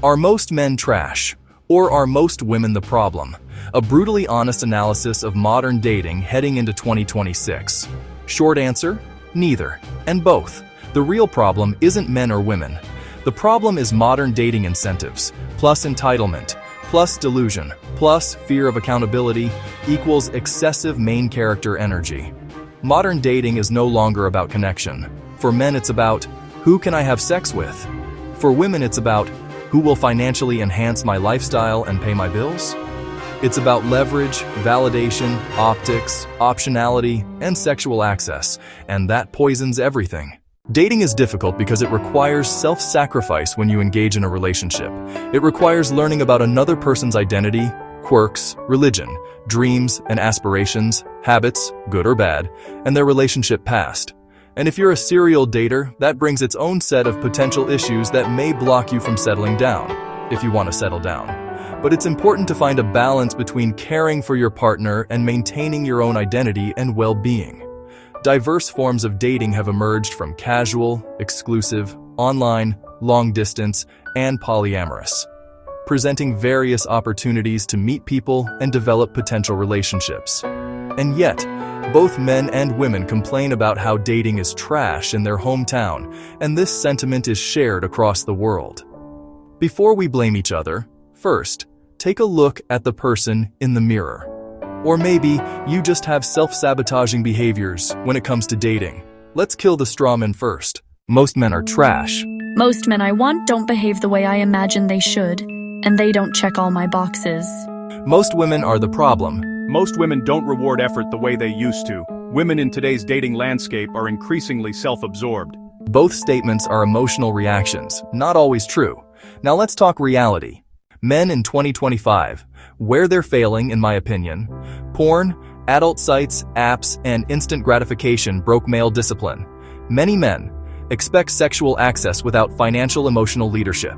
Are most men trash? Or are most women the problem? A brutally honest analysis of modern dating heading into 2026. Short answer? Neither, and both. The real problem isn't men or women. The problem is modern dating incentives, plus entitlement, plus delusion, plus fear of accountability, equals excessive main character energy. Modern dating is no longer about connection. For men, it's about, who can I have sex with? For women, it's about, who will financially enhance my lifestyle and pay my bills? It's about leverage, validation, optics, optionality, and sexual access, and that poisons everything. Dating is difficult because it requires self-sacrifice when you engage in a relationship. It requires learning about another person's identity, quirks, religion, dreams and aspirations, habits, good or bad, and their relationship past. And if you're a serial dater, that brings its own set of potential issues that may block you from settling down, if you want to settle down. But it's important to find a balance between caring for your partner and maintaining your own identity and well-being. Diverse forms of dating have emerged from casual, exclusive, online, long-distance, and polyamorous, presenting various opportunities to meet people and develop potential relationships. And yet, both men and women complain about how dating is trash in their hometown, and this sentiment is shared across the world. Before we blame each other, first, take a look at the person in the mirror. Or maybe you just have self-sabotaging behaviors when it comes to dating. Let's kill the strawman first. Most men are trash. Most men I want don't behave the way I imagine they should, and they don't check all my boxes. Most women are the problem. Most women don't reward effort the way they used to. Women in today's dating landscape are increasingly self-absorbed. Both statements are emotional reactions, not always true. Now let's talk reality. Men in 2025, where they're failing, in my opinion, porn, adult sites, apps, and instant gratification broke male discipline. Many men expect sexual access without financial emotional leadership,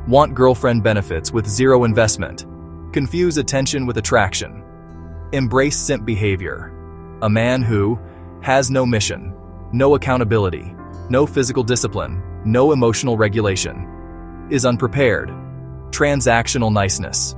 want girlfriend benefits with zero investment, confuse attention with attraction, embrace simp behavior. A man who has no mission, no accountability, no physical discipline, no emotional regulation, is unprepared. Transactional niceness.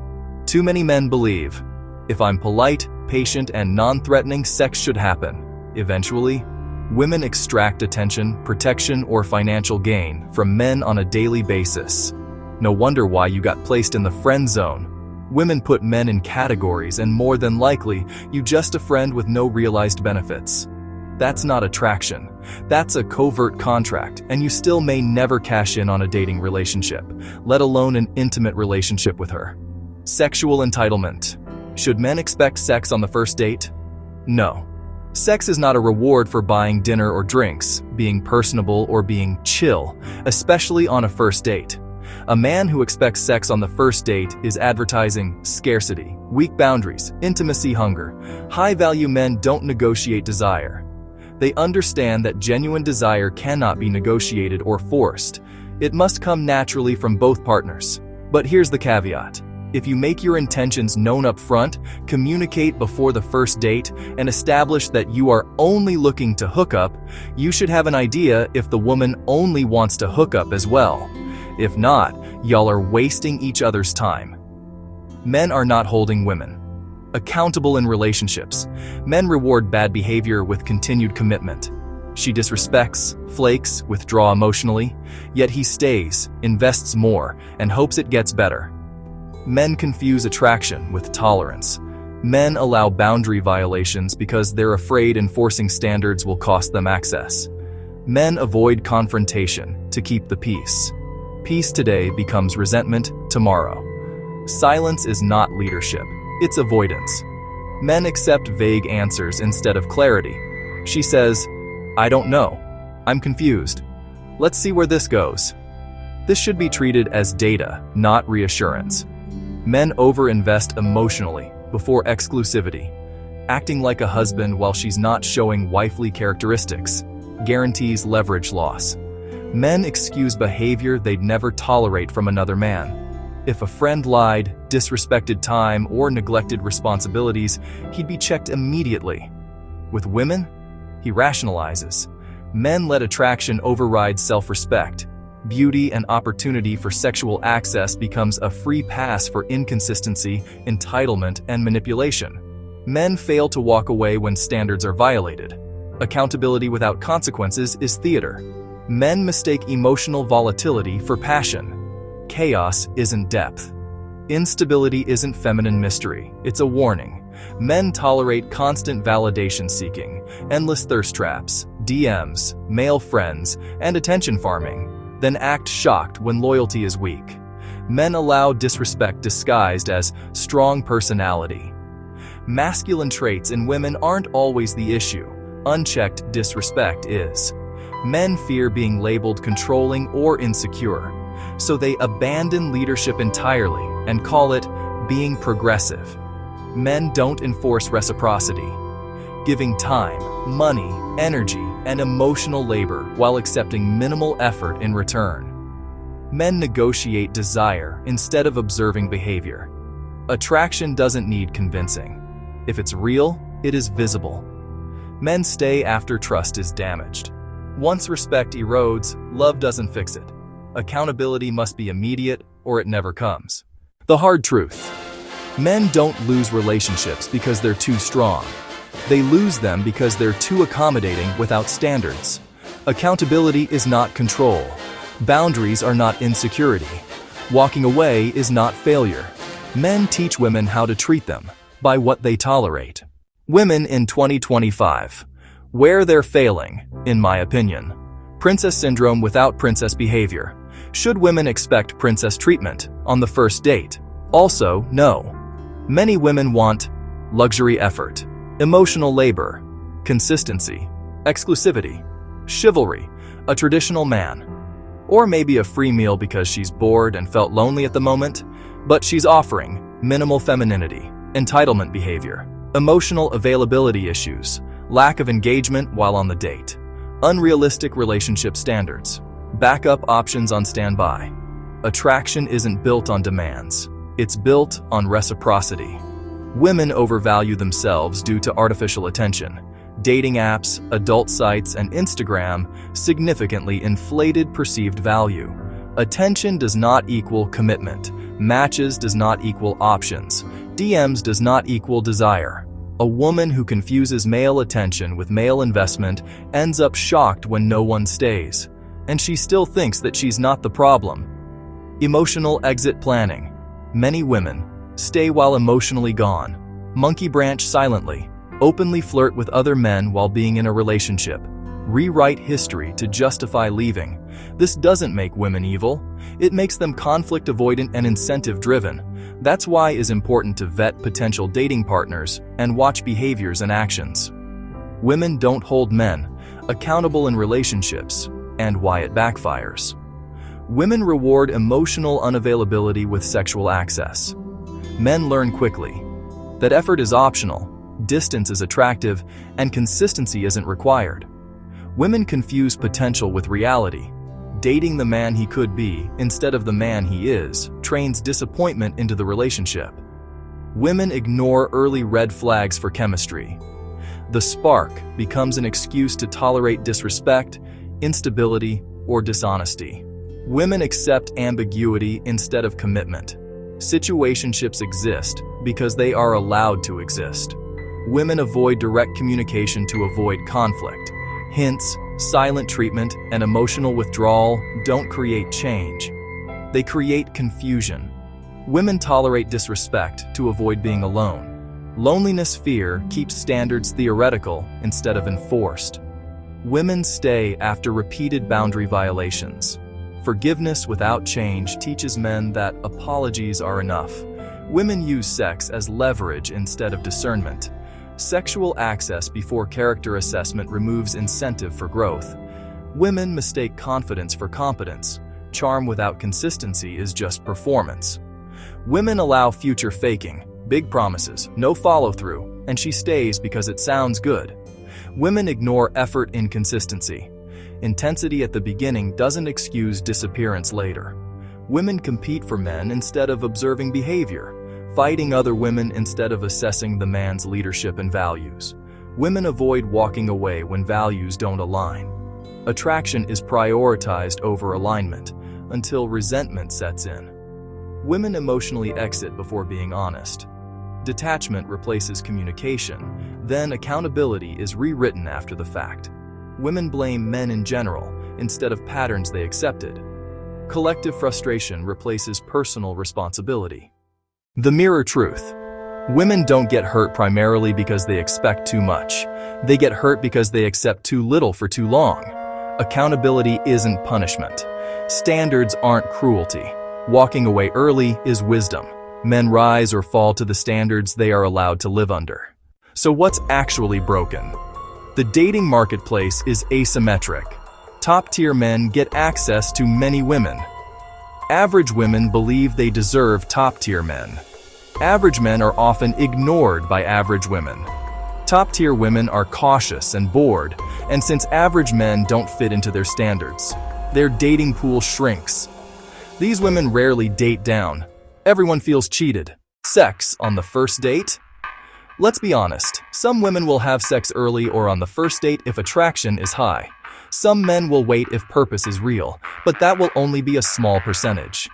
Too many men believe, if I'm polite, patient, and non-threatening, sex should happen. Eventually, women extract attention, protection, or financial gain from men on a daily basis. No wonder why you got placed in the friend zone. Women put men in categories, and more than likely, you just a friend with no realized benefits. That's not attraction. That's a covert contract, and you still may never cash in on a dating relationship, let alone an intimate relationship with her. Sexual entitlement. Should men expect sex on the first date? No. Sex is not a reward for buying dinner or drinks, being personable, or being chill, especially on a first date. A man who expects sex on the first date is advertising scarcity, weak boundaries, intimacy hunger. High-value men don't negotiate desire. They understand that genuine desire cannot be negotiated or forced. It must come naturally from both partners. But here's the caveat. If you make your intentions known up front, communicate before the first date, and establish that you are only looking to hook up, you should have an idea if the woman only wants to hook up as well. If not, y'all are wasting each other's time. Men are not holding women accountable in relationships. Men reward bad behavior with continued commitment. She disrespects, flakes, withdraw emotionally, yet he stays, invests more, and hopes it gets better. Men confuse attraction with tolerance. Men allow boundary violations because they're afraid enforcing standards will cost them access. Men avoid confrontation to keep the peace. Peace today becomes resentment tomorrow. Silence is not leadership. It's avoidance. Men accept vague answers instead of clarity. She says, I don't know. I'm confused. Let's see where this goes. This should be treated as data, not reassurance. Men overinvest emotionally before exclusivity. Acting like a husband while she's not showing wifely characteristics guarantees leverage loss. Men excuse behavior they'd never tolerate from another man. If a friend lied, disrespected time, or neglected responsibilities, he'd be checked immediately. With women, he rationalizes. Men let attraction override self-respect. Beauty and opportunity for sexual access becomes a free pass for inconsistency, entitlement, and manipulation. Men fail to walk away when standards are violated. Accountability without consequences is theater. Men mistake emotional volatility for passion. Chaos isn't depth. Instability isn't feminine mystery, it's a warning. Men tolerate constant validation seeking, endless thirst traps, DMs, male friends, and attention farming, then act shocked when loyalty is weak. Men allow disrespect disguised as strong personality. Masculine traits in women aren't always the issue. Unchecked disrespect is. Men fear being labeled controlling or insecure, so they abandon leadership entirely and call it being progressive. Men don't enforce reciprocity, giving time, money, energy, and emotional labor while accepting minimal effort in return. Men negotiate desire instead of observing behavior. Attraction doesn't need convincing. If it's real, it is visible. Men stay after trust is damaged. Once respect erodes, love doesn't fix it. Accountability must be immediate or it never comes. The hard truth. Men don't lose relationships because they're too strong. They lose them because they're too accommodating without standards. Accountability is not control. Boundaries are not insecurity. Walking away is not failure. Men teach women how to treat them by what they tolerate. Women in 2025. Where they're failing, in my opinion. Princess syndrome without princess behavior. Should women expect princess treatment on the first date? Also, no. Many women want luxury effort, emotional labor, consistency, exclusivity, chivalry, a traditional man, or maybe a free meal because she's bored and felt lonely at the moment, but she's offering minimal femininity, entitlement behavior, emotional availability issues, lack of engagement while on the date, unrealistic relationship standards, backup options on standby. Attraction isn't built on demands, it's built on reciprocity. Women overvalue themselves due to artificial attention. Dating apps, adult sites, and Instagram significantly inflated perceived value. Attention does not equal commitment. Matches does not equal options. DMs does not equal desire. A woman who confuses male attention with male investment ends up shocked when no one stays, and she still thinks that she's not the problem. Emotional exit planning. Many women stay while emotionally gone, monkey branch silently, openly flirt with other men while being in a relationship, rewrite history to justify leaving. This doesn't make women evil. It makes them conflict avoidant and incentive driven. That's why it is important to vet potential dating partners and watch behaviors and actions. Women don't hold men accountable in relationships and why it backfires. Women reward emotional unavailability with sexual access. Men learn quickly that effort is optional, distance is attractive, and consistency isn't required. Women confuse potential with reality. Dating the man he could be instead of the man he is trains disappointment into the relationship. Women ignore early red flags for chemistry. The spark becomes an excuse to tolerate disrespect, instability, or dishonesty. Women accept ambiguity instead of commitment. Situationships exist because they are allowed to exist. Women avoid direct communication to avoid conflict. Hints, silent treatment, and emotional withdrawal don't create change. They create confusion. Women tolerate disrespect to avoid being alone. Loneliness fear keeps standards theoretical instead of enforced. Women stay after repeated boundary violations. Forgiveness without change teaches men that apologies are enough. Women use sex as leverage instead of discernment. Sexual access before character assessment removes incentive for growth. Women mistake confidence for competence. Charm without consistency is just performance. Women allow future faking, big promises, no follow-through, and she stays because it sounds good. Women ignore effort inconsistency. Intensity at the beginning doesn't excuse disappearance later. Women compete for men instead of observing behavior, fighting other women instead of assessing the man's leadership and values. Women avoid walking away when values don't align. Attraction is prioritized over alignment until resentment sets in. Women emotionally exit before being honest. Detachment replaces communication, then accountability is rewritten after the fact. Women blame men in general instead of patterns they accepted. Collective frustration replaces personal responsibility. The mirror truth. Women don't get hurt primarily because they expect too much. They get hurt because they accept too little for too long. Accountability isn't punishment. Standards aren't cruelty. Walking away early is wisdom. Men rise or fall to the standards they are allowed to live under. So what's actually broken? The dating marketplace is asymmetric. Top-tier men get access to many women. Average women believe they deserve top-tier men. Average men are often ignored by average women. Top-tier women are cautious and bored, and since average men don't fit into their standards, their dating pool shrinks. These women rarely date down. Everyone feels cheated. Sex on the first date? Let's be honest, some women will have sex early or on the first date if attraction is high. Some men will wait if purpose is real, but that will only be a small percentage.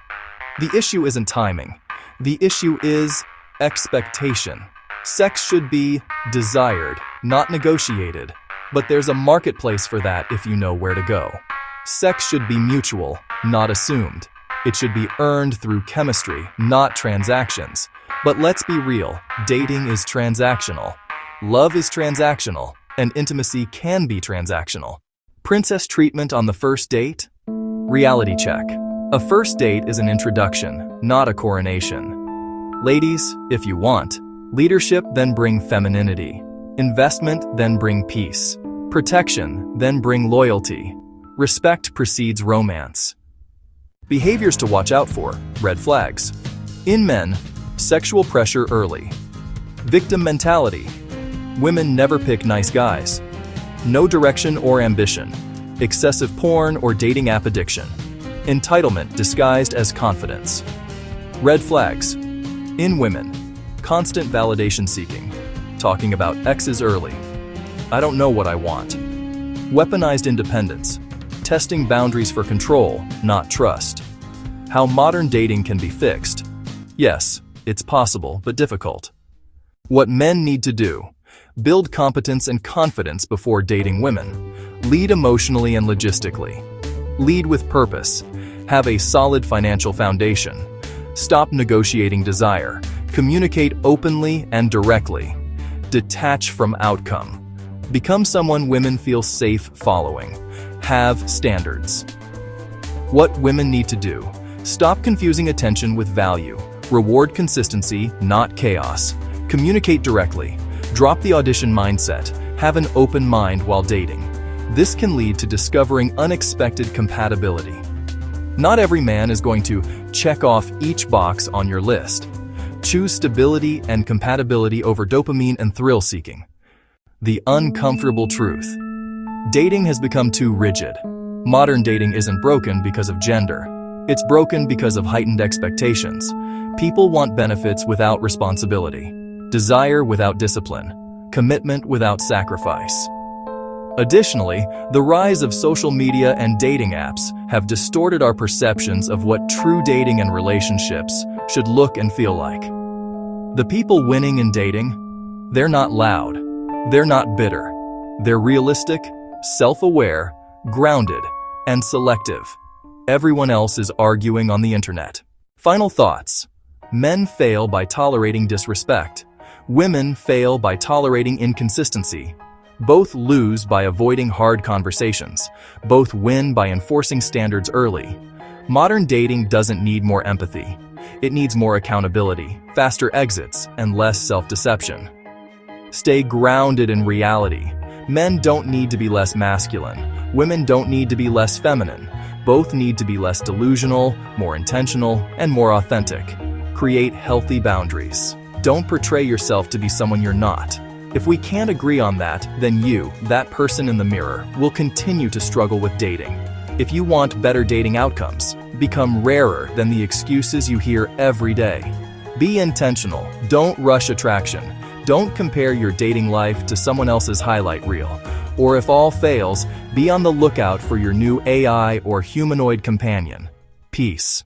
The issue isn't timing. The issue is expectation. Sex should be desired, not negotiated. But there's a marketplace for that if you know where to go. Sex should be mutual, not assumed. It should be earned through chemistry, not transactions. But let's be real, dating is transactional. Love is transactional, and intimacy can be transactional. Princess treatment on the first date? Reality check. A first date is an introduction, not a coronation. Ladies, if you want, leadership, then bring femininity. Investment, then bring peace. Protection, then bring loyalty. Respect precedes romance. Behaviors to watch out for, red flags. In men, sexual pressure early. Victim mentality. Women never pick nice guys. No direction or ambition. Excessive porn or dating app addiction. Entitlement disguised as confidence. Red flags. In women, constant validation seeking. Talking about exes early. I don't know what I want. Weaponized independence. Testing boundaries for control, not trust. How modern dating can be fixed. Yes, it's possible, but difficult. What men need to do. Build competence and confidence before dating women. Lead emotionally and logistically. Lead with purpose. Have a solid financial foundation. Stop negotiating desire. Communicate openly and directly. Detach from outcome. Become someone women feel safe following. Have standards. What women need to do. Stop confusing attention with value. Reward consistency, not chaos. Communicate directly. Drop the audition mindset. Have an open mind while dating. This can lead to discovering unexpected compatibility. Not every man is going to check off each box on your list. Choose stability and compatibility over dopamine and thrill-seeking. The uncomfortable truth. Dating has become too rigid. Modern dating isn't broken because of gender. It's broken because of heightened expectations. People want benefits without responsibility, desire without discipline, commitment without sacrifice. Additionally, the rise of social media and dating apps have distorted our perceptions of what true dating and relationships should look and feel like. The people winning in dating, they're not loud, they're not bitter, they're realistic, self-aware, grounded, and selective. Everyone else is arguing on the internet. Final thoughts. Men fail by tolerating disrespect. Women fail by tolerating inconsistency. Both lose by avoiding hard conversations. Both win by enforcing standards early. Modern dating doesn't need more empathy. It needs more accountability, faster exits, and less self-deception. Stay grounded in reality. Men don't need to be less masculine. Women don't need to be less feminine. Both need to be less delusional, more intentional, and more authentic. Create healthy boundaries. Don't portray yourself to be someone you're not. If we can't agree on that, then you, that person in the mirror, will continue to struggle with dating. If you want better dating outcomes, become rarer than the excuses you hear every day. Be intentional. Don't rush attraction. Don't compare your dating life to someone else's highlight reel Or if all fails, be on the lookout for your new AI or humanoid companion. Peace.